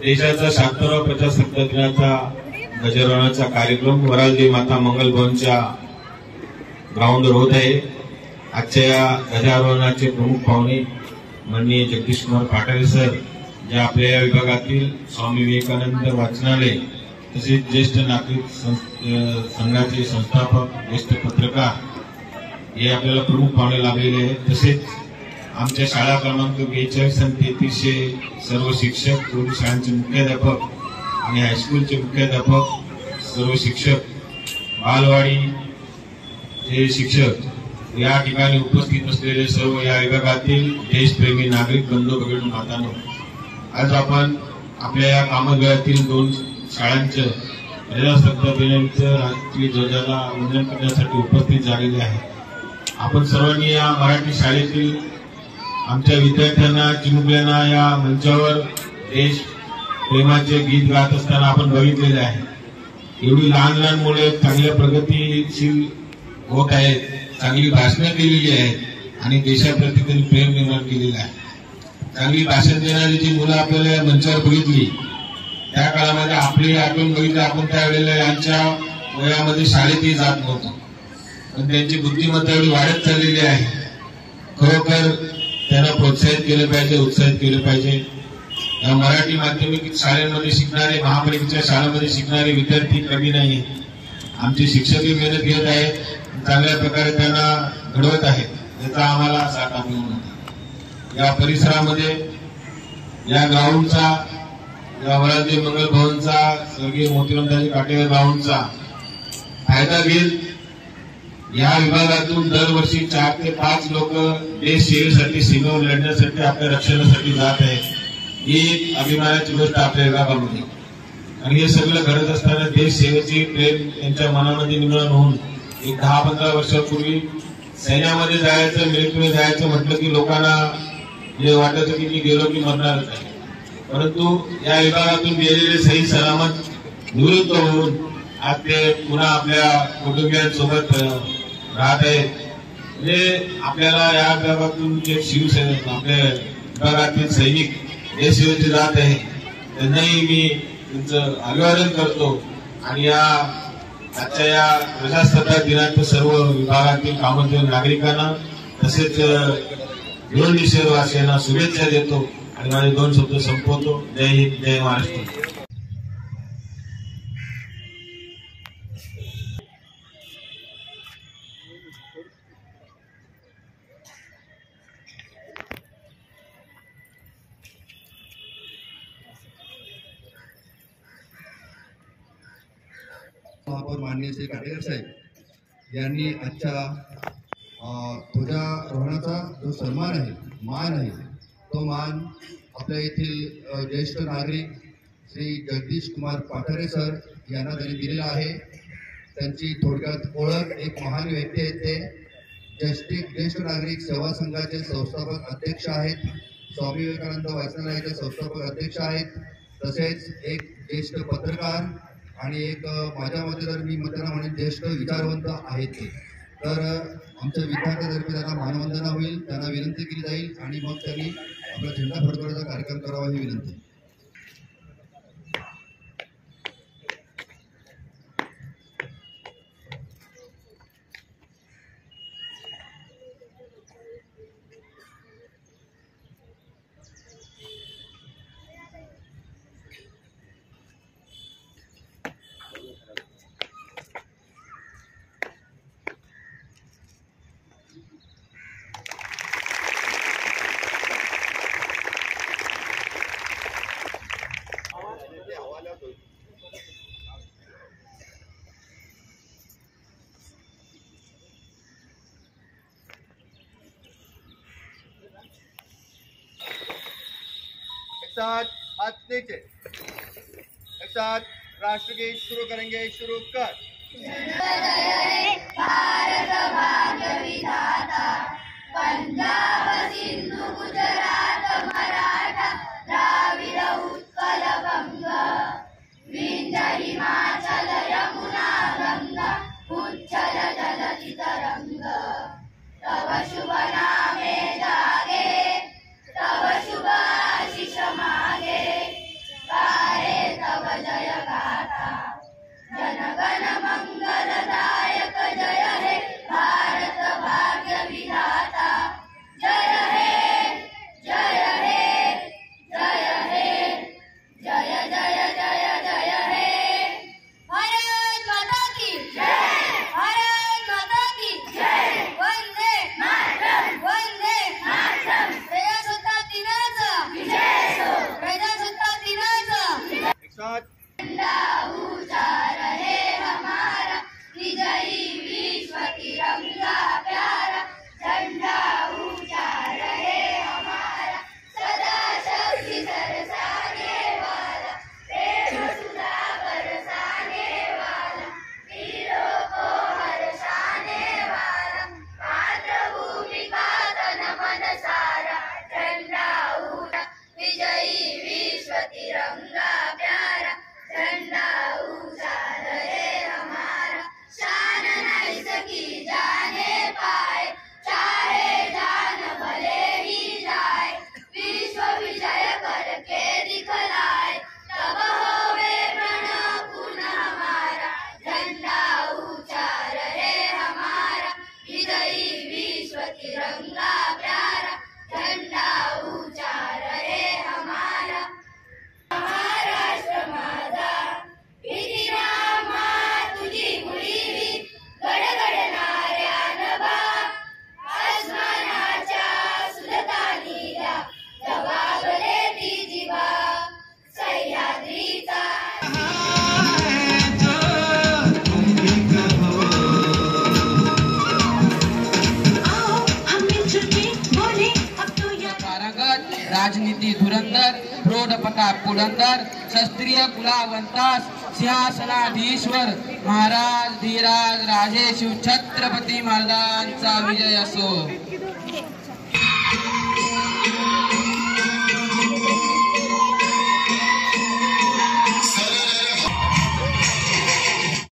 देशाचा 76वा प्रजासत्ताक दिनाचा ध्वजारोहणाचा कार्यक्रम वरालदेवी माता मंगल भवनच्या ग्राउंडवर होत आहे। आजच्या या ध्वजारोहणाचे प्रमुख पाहुणे माननीय जगदीश कुमार पाटारे सर, जे आपल्या या विभागातील स्वामी विवेकानंद वाचनालय तसेच ज्येष्ठ नागरिक संघाचे संस्थापक, ज्येष्ठ पत्रकार हे आपल्याला प्रमुख पाहुणे लाभलेले आहेत। तसेच आमच्या शाळा क्रमांक 42 आणि 33 सर्व शिक्षक, दोन्ही शाळांचे मुख्याध्यापक आणि हायस्कूलचे मुख्याध्यापक, सर्व शिक्षक, बालवाडीचे शिक्षक, या ठिकाणी उपस्थित असलेले सर्व या विभागातील देशप्रेमी नागरिक बंधू भगिनी मातांनो, आज आपण आपल्या या कामगारातील 2 शाळांचं प्रजासत्ताक दिनानिमित्त राष्ट्रीय ध्वजाला वंदन करण्यासाठी उपस्थित झालेले आहे। आपण सर्वांनी या मराठी शाळेतील आमच्या विद्यार्थ्यांना, चिमुकल्यांना या मंचावर देश प्रेमाचे गीत गात असताना आपण बघितलेले आहे। एवढी लहान लहान मुले चांगल्या प्रगतीशील होत आहेत, चांगली भाषणं दिलेली आहेत आणि देशाप्रती त्यांनी प्रेम निर्माण केलेलं आहे। चांगली भाषण देणारी जी मुलं आपल्याला या मंचावर बघितली, त्या काळामध्ये आपली आठवण बघितली, आपण त्यावेळेला यांच्या वयामध्ये शाळेतही जात नव्हतो, पण त्यांची बुद्धिमत्ता एवढी वाढत चाललेली आहे। खरोखर त्यांना प्रोत्साहित केलं पाहिजे, उत्साहित केलं पाहिजे। या मराठी माध्यमिक शाळेमध्ये शिकणारे, महापालिकेच्या शाळांमध्ये शिकणारे विद्यार्थी कमी नाही, आमचे शिक्षकही मेहनत घेत आहेत, चांगल्या प्रकारे त्यांना घडवत आहेत, याचा आम्हाला साथ अभिमान आहे। या परिसरामध्ये या ग्राउंडचा, या वरालदेवी मंगल भवनचा, स्वर्गीय मोतीरामदाजी काटेकर ग्राउंडचा फायदा घेत या विभागातून दरवर्षी 4 ते 5 लोक देश सेवेसाठी, सीमेवर लढण्यासाठी, आपल्या रक्षणासाठी जात आहेत। ही एक अभिमानाची गोष्ट आपल्या विभागामध्ये, आणि हे सगळं घडत असताना देश सेवेची प्रेम त्यांच्या मनामध्ये निर्माण होऊन एक 10-15 वर्षापूर्वी सैन्यामध्ये जायचं, मिलिटरीमध्ये जायचं म्हटलं की लोकांना हे वाटतं की मी गेलो की मरणारच आहे, परंतु या विभागातून गेलेले सही सलामत निवृत्त होऊन आज ते पुन्हा आपल्या कुटुंबियांसोबत राहत आहेत। म्हणजे आपल्याला या विभागातून जे शिवसैनिक, आपल्या विभागातील सैनिक देश सेवेचे जात आहे, त्यांनाही मी त्यांचं अभिवादन करतो। आणि या आजच्या या प्रजासत्ताक दिनाच्या सर्व विभागातील कामगार नागरिकांना तसेच भिवंडी शहरवासियांना शुभेच्छा देतो आणि माझे 2 शब्द संपवतो। जय हिंद, जय महाराष्ट्र। महापौर माननीय श्री काटेकर साहेब यांनी आजच्या ध्वजारोहणाचा जो सन्मान आहे, मान आहे, तो मान आपल्या येथील ज्येष्ठ नागरिक श्री जगदीश कुमार पाटारे सर यांना त्यांनी दिलेला आहे। त्यांची थोडक्यात ओळख, एक महान व्यक्ती आहेत, ते ज्येष्ठ नागरिक सेवा संघाचे संस्थापक अध्यक्ष आहेत, स्वामी विवेकानंद वाचनालयाचे संस्थापक अध्यक्ष आहेत, तसेच एक ज्येष्ठ पत्रकार आणि एक माझ्या मते तर मी त्यांना म्हणेन ज्येष्ठ विचारवंत आहेत ते। तर आमच्या विद्यार्थ्यांतर्फे त्यांना मानवंदना होईल, त्यांना विनंती केली जाईल आणि मग त्यांनी आपला झेंडा फडकवण्याचा कार्यक्रम करावा ही विनंती। साथ हाथ नीचे, एक साथ राष्ट्रगीत शुरू करेंगे। शुरू कर। भारत भाग्य विधाता, पंजाब सिंधु गुजरात मराठा द्राविड उत्कल बंग, विंध्य हिमाचल यमुना गंगा उच्चल जलधि तरंग, तव शुभ नामे जागे, तव शुभ आशीष मागे। जय गाथा जनगण मंगलदायक जय हे भारत भाग्य विधाता जय हे जय हे जय हे जय जय जय जय हे भारत माता की जय भारत माता की जय वंदे मातरम वंदे मातरम प्रजासत्ताक दिनाचा विजय असो प्रजासत्ताक दिनाचा एक साथ झंडा ऊंचा रहे हमारा विजयी विश्व तिरंगा प्यारा झंडा ऊंचा रहे हमारा सदा शक्ति बरसाने वाला प्रेम सुधा बरसाने वाला वीरों को हर्षाने वाला मातृभूमि का तन मन सारा झंडा ऊंचा विजयी विश्व तिरंगा प्यारा झंडा ऊंचा रहे हमारा शान नहीं सकी जाने पाए चाहे जान भले ही जाए विश्व विजय करके दिखलाए तब होवे प्रणव पुनः हमारा झंडा ऊंचा रहे हमारा विजयी विश्व तिरंगा प्यारा झंडा ऊंचा रहे हमारा महाराष्ट्र माझा विधिनामा तुझी मुळी गडगडणाऱ्या नभा आसमानाच्या सुलतानीला जबाबले ती जिवा सह्याद्रीचा पारंगत राजनीती धुरंधर प्रौढपटा पुरंदर शास्त्रीय कुलावंतास सिंहासनाधीश्वर महाराज धीराज राजे शिव छत्रपती महाराजांचा विजय असो।